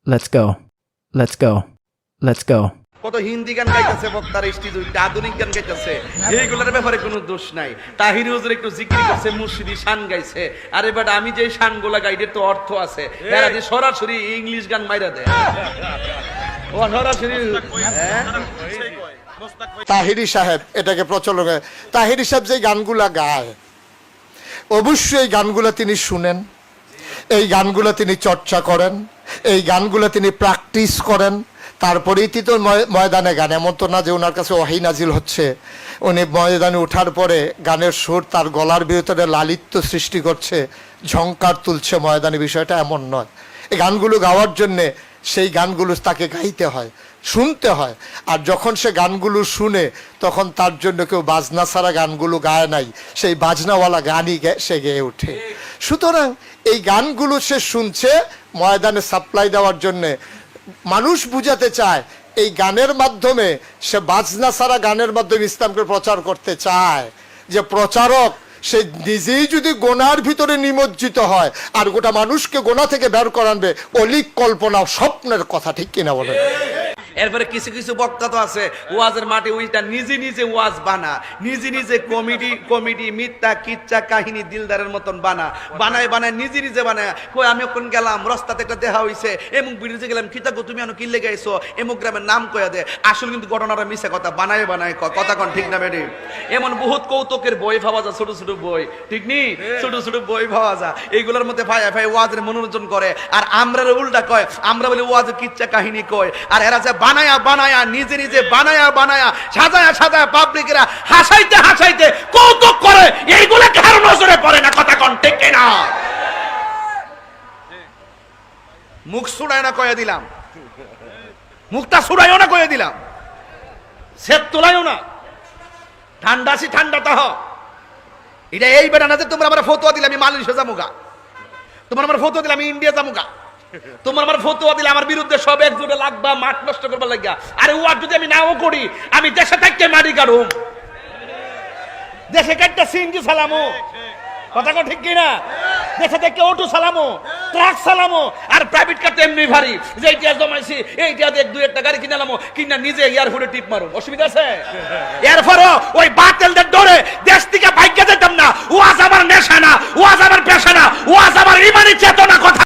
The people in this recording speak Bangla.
Let's go. Let's go. Let's go. কত হিন্দি গান গাইতেছে বক্তার স্টেজ উঠে, আধুনিক গান গাইতেছে, এইগুলোর ব্যাপারে কোনো দোষ নাই। তাহির হুজুর একটু জিকির করছে, মুর্শিদি শান গাইছে। আরে বাট আমি যে শানগুলা গাই এর তো অর্থ আছে। এরা যে সরাসরি ইংলিশ গান মাইরা দেয়, ও সরাসরি তাহিরি সাহেব এটাকে প্রচলন। তাহিরি সাহেব যে গানগুলা গায়, অবশ্যই এই গানগুলা তিনি শুনেন, এই গানগুলা তিনি চর্চা করেন, এই গানগুলা তিনি প্র্যাকটিস করেন, তারপরেই তো ময়দানে গান। এমন তো না যে ওনার কাছে ওয়াহী নাজিল হচ্ছে, উনি ময়দানে ওঠার পরে গানের সুর তার গলার ভিতরে লালিত্য সৃষ্টি করছে, ঝংকার তুলছে ময়দানে, বিষয়টা এমন নয়। এই গানগুলো গাওয়ার জন্যে সেই গানগুলো তাকে গাইতে হয়, শুনতে হয়। আর যখন সে গানগুলো শুনে তখন তার জন্য কেউ বাজনা ছাড়া গানগুলো গায় নাই, সেই বাজনাওয়ালা গানই সে গেয়ে ওঠে। সুতরাং এই গানগুলো সে শুনছে ময়দানে সাপ্লাই দেওয়ার জন্যে। মানুষ বুঝাতে চায় এই গানের মাধ্যমে, সে বাজনা ছাড়া গানের মাধ্যমে ইসলামকে প্রচার করতে চায়। যে প্রচারক সে নিজেই যদি গোনার ভিতরে নিমজ্জিত হয় আর গোটা মানুষকে গোনা থেকে বের করানবে, অলিক কল্পনা স্বপ্নের কথা, ঠিক কিনা বলে? এরপরে কিছু কিছু বক্তা তো আছে ওয়াজের মাঠে উল্টা নিজে নিজে ওয়াজ বানা, নিজে নিজে কমেডি মিথ্যা কিচ্ছা কাহিনী দিলদারের মতন বানায় নিজে নিজে বানায়। কই আমি কোন গেলাম রাস্তাতে একটা দেখা হইছে, এমন বিড়িতে গেলাম, কিতা গো তুমি কি লেগে আইছো, এমন গ্রামের নাম কয়া দে। আসলে কিন্তু ঘটনাটা মিশা কথা, বানায় কথা কোন ঠিক না বেডি। এমন বহুত কৌতুকের বই পাওয়া যায়, ছোট ছোট বই, ঠিক নি, ছোট ছোট বই পাওয়া যায়। এইগুলোর মধ্যে ভাই ওয়াজের মনোরঞ্জন করে, আর আমরা উল্টা কয়, আমরা বলি ওয়াজের কিচ্ছা কাহিনী কয়, আর এরা যে বানায়া নিজে নিজে বানায়া সাজায়া পাবলিকেরা হাসাইতে কৌতুক করে। এইগুলো কার নজরে পড়ে না, কথা কোন ঠিক না? মুখ ছুড়ায় না কয়ে দিলাম, মুখটা ছুড়াইও না কয়ে দিলাম, সেট তোলাইও না, ঠান্ডাটা হ। এটা এই বেটা না যে তোমরা আমার ফতোয়া দিলে আমি মালয়েশিয়া যামুগা, তোমার আমার ফতোয়া দিলে আমি ইন্ডিয়া যামুগা, তোমার আমার ফতোয়া দিলে আমার বিরুদ্ধে সব একজোটে লাগবা, মাঠ নষ্ট করবার লাগিয়া। আরে ওয়ার যদি আমি নাও করি, আমি দেশে থাকতে মারি কাটুম, দেশে কাটতে সিএনজি সালামো, কথা কো ঠিক কিনা? দেশে থেকে অটো সালামো, ট্রাক সালামো, আর প্রাইভেট কার তো এমনি ভারী, যে এইটা জমাইছি এইটা দিয়ে দুই একটা গাড়ি কিনালামো, কিনা নিজে এয়ারপোর্টে টিপ মারুম, অসুবিধা আছে? এরপরও ওই বাতেলদের ডরে দেশ থেকে ভাগ্য যেতাম না। ওয়াজ আমার নেশা না, ওয়াজ আমার পেশা না, ওয়াজ আমার ইমানি চেতনা। কথা